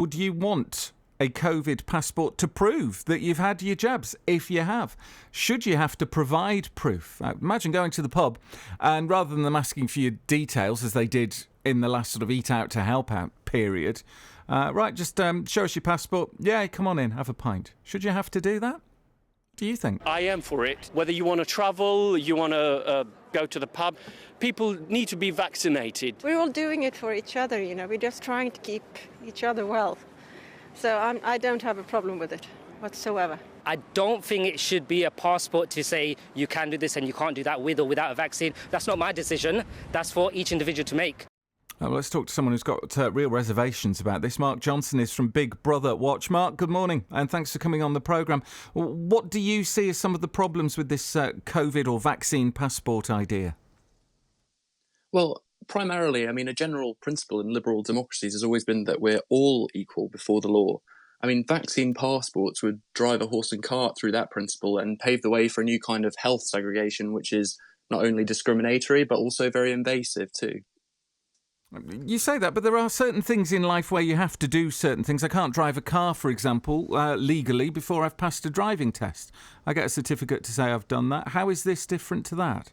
Would you want a COVID passport to prove that you've had your jabs, if you have? Should you have to provide proof? Imagine going to the pub and rather than them asking for your details, as they did in the last sort of eat out to help out period, just show us your passport. Yeah, come on in, have a pint. Should you have to do that? Do you think? I am for it. Whether you want to travel, you want to go to the pub, people need to be vaccinated. We're all doing it for each other, we're just trying to keep each other well. So I don't have a problem with it whatsoever. I don't think it should be a passport to say you can do this and you can't do that with or without a vaccine. That's not my decision. That's for each individual to make. Well, let's talk to someone who's got real reservations about this. Mark Johnson is from Big Brother Watch. Mark, good morning, and thanks for coming on the programme. What do you see as some of the problems with this COVID or vaccine passport idea? Well, primarily, a general principle in liberal democracies has always been that we're all equal before the law. Vaccine passports would drive a horse and cart through that principle and pave the way for a new kind of health segregation, which is not only discriminatory, but also very invasive too. You say that, but there are certain things in life where you have to do certain things. I can't drive a car, for example, legally before I've passed a driving test. I get a certificate to say I've done that. How is this different to that?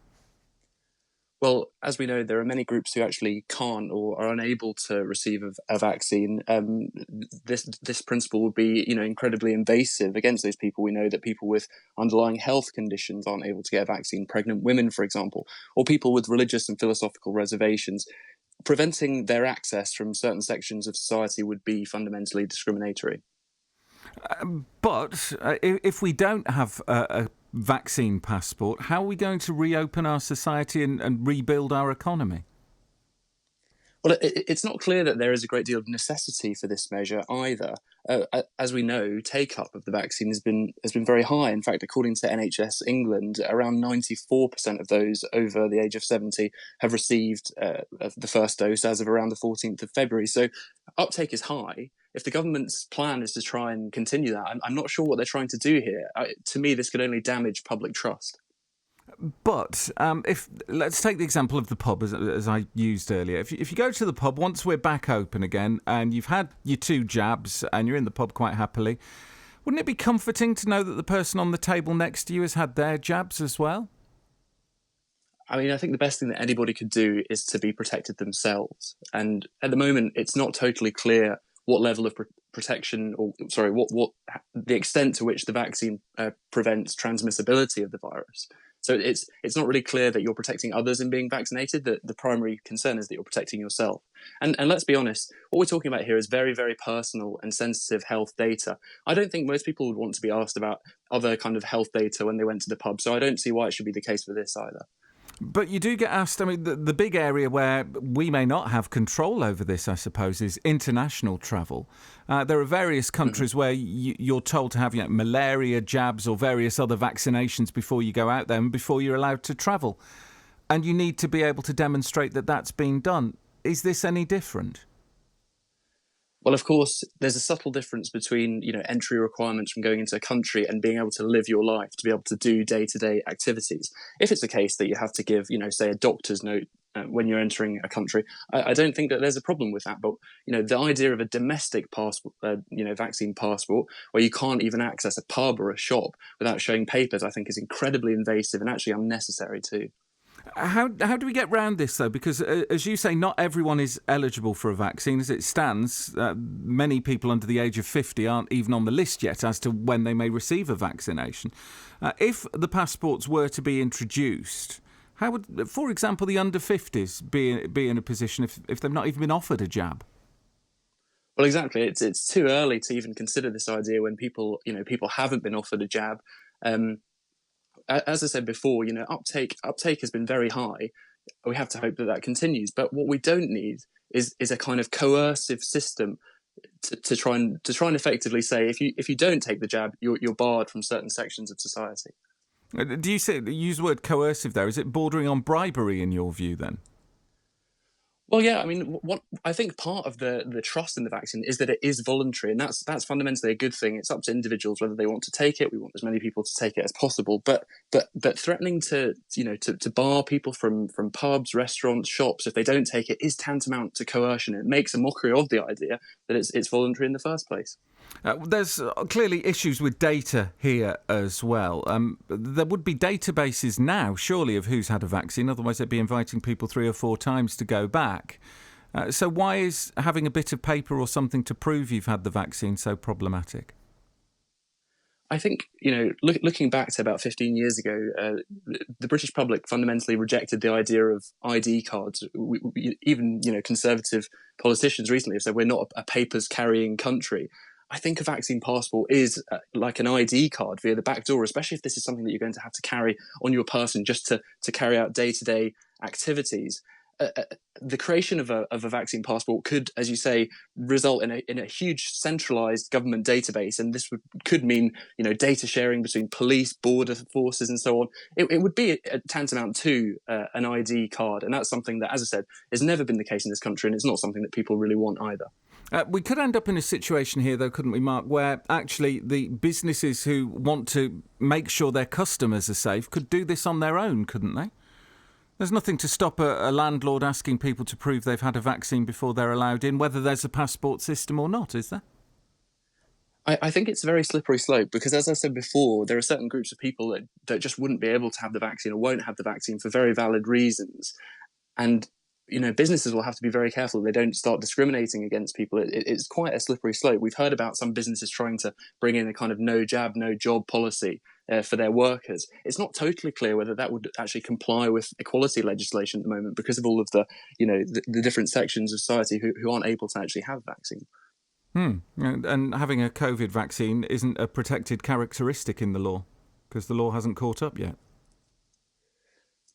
Well, as we know, there are many groups who actually can't or are unable to receive a vaccine. This principle would be, incredibly invasive against those people. We know that people with underlying health conditions aren't able to get a vaccine, pregnant women, for example, or people with religious and philosophical reservations. Preventing their access from certain sections of society would be fundamentally discriminatory. But if we don't have a vaccine passport, how are we going to reopen our society and rebuild our economy? Well, it's not clear that there is a great deal of necessity for this measure either. As we know, take-up of the vaccine has been very high. In fact, according to NHS England, around 94% of those over the age of 70 have received the first dose as of around the 14th of February. So uptake is high. If the government's plan is to try and continue that, I'm not sure what they're trying to do here. To me, this could only damage public trust. But let's take the example of the pub as I used earlier. If you go to the pub, once we're back open again and you've had your 2 jabs and you're in the pub quite happily, wouldn't it be comforting to know that the person on the table next to you has had their jabs as well? I think the best thing that anybody could do is to be protected themselves. And at the moment, it's not totally clear what level of protection, what the extent to which the vaccine prevents transmissibility of the virus. So it's not really clear that you're protecting others in being vaccinated. The primary concern is that you're protecting yourself. And let's be honest, what we're talking about here is very, very personal and sensitive health data. I don't think most people would want to be asked about other kind of health data when they went to the pub. So I don't see why it should be the case for this either. But you do get asked, the big area where we may not have control over this, I suppose, is international travel. There are various countries where you're told to have malaria jabs or various other vaccinations before you go out there and before you're allowed to travel. And you need to be able to demonstrate that that's been done. Is this any different? Well, of course, there's a subtle difference between, entry requirements from going into a country and being able to live your life, to be able to do day-to-day activities. If it's a case that you have to give, say, a doctor's note when you're entering a country, I don't think that there's a problem with that. But, the idea of a domestic passport, vaccine passport, where you can't even access a pub or a shop without showing papers, I think is incredibly invasive and actually unnecessary too. How do we get round this, though? Because, as you say, not everyone is eligible for a vaccine. As it stands, many people under the age of 50 aren't even on the list yet as to when they may receive a vaccination. If the passports were to be introduced, how would, for example, the under 50s be in a position if they've not even been offered a jab? Well, exactly. It's too early to even consider this idea when people haven't been offered a jab. As I said before, uptake has been very high. We have to hope that continues. But what we don't need is a kind of coercive system to try and effectively say if you don't take the jab, you're barred from certain sections of society. Do you use the word coercive there? Is it bordering on bribery in your view then? Well, yeah, I mean, what I think part of the trust in the vaccine is that it is voluntary, and that's fundamentally a good thing. It's up to individuals whether they want to take it. We want as many people to take it as possible, but threatening to to bar people from pubs, restaurants, shops if they don't take it is tantamount to coercion. It makes a mockery of the idea that it's voluntary in the first place. There's clearly issues with data here as well. There would be databases now, surely, of who's had a vaccine. Otherwise, they'd be inviting people 3 or 4 times to go back. So why is having a bit of paper or something to prove you've had the vaccine so problematic? I think, looking back to about 15 years ago, the British public fundamentally rejected the idea of ID cards. Even, conservative politicians recently have said we're not a papers carrying country. I think a vaccine passport is like an ID card via the back door, especially if this is something that you're going to have to carry on your person just to carry out day-to-day activities. The creation of a vaccine passport could, as you say, result in a huge centralized government database, and this could mean data sharing between police, border forces, and so on. It would be a tantamount to an ID card, and that's something that, as I said, has never been the case in this country, and it's not something that people really want either. We could end up in a situation here, though, couldn't we, Mark, where actually the businesses who want to make sure their customers are safe could do this on their own, couldn't they? There's nothing to stop a landlord asking people to prove they've had a vaccine before they're allowed in, whether there's a passport system or not, is there? I think it's a very slippery slope because, as I said before, there are certain groups of people that just wouldn't be able to have the vaccine or won't have the vaccine for very valid reasons. And businesses will have to be very careful they don't start discriminating against people. It's quite a slippery slope. We've heard about some businesses trying to bring in a kind of no jab, no job policy for their workers. It's not totally clear whether that would actually comply with equality legislation at the moment because of all of the different sections of society who aren't able to actually have vaccine. And having a COVID vaccine isn't a protected characteristic in the law because the law hasn't caught up yet.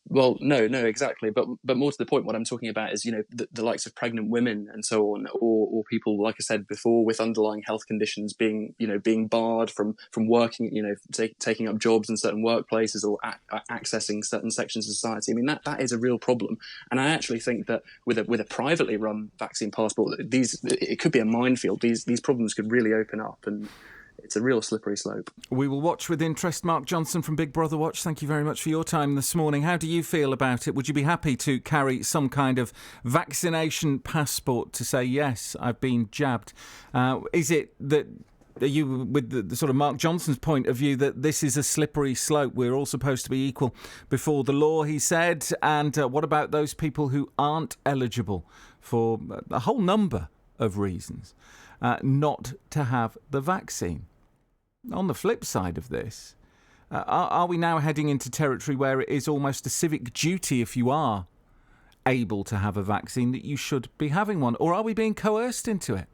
Well, no, exactly. But more to the point, what I'm talking about is, the likes of pregnant women and so on, or people, like I said before, with underlying health conditions being barred from working, taking up jobs in certain workplaces or accessing certain sections of society. I mean, that is a real problem. And I actually think that with a privately run vaccine passport, it could be a minefield. These problems could really open up, and it's a real slippery slope. We will watch with interest. Mark Johnson from Big Brother Watch, thank you very much for your time this morning. How do you feel about it? Would you be happy to carry some kind of vaccination passport to say, yes, I've been jabbed? Is it that... Are you with the sort of Mark Johnson's point of view that this is a slippery slope? We're all supposed to be equal before the law, he said. And what about those people who aren't eligible for a whole number of reasons not to have the vaccine? On the flip side of this, are we now heading into territory where it is almost a civic duty, if you are able to have a vaccine, that you should be having one? Or are we being coerced into it?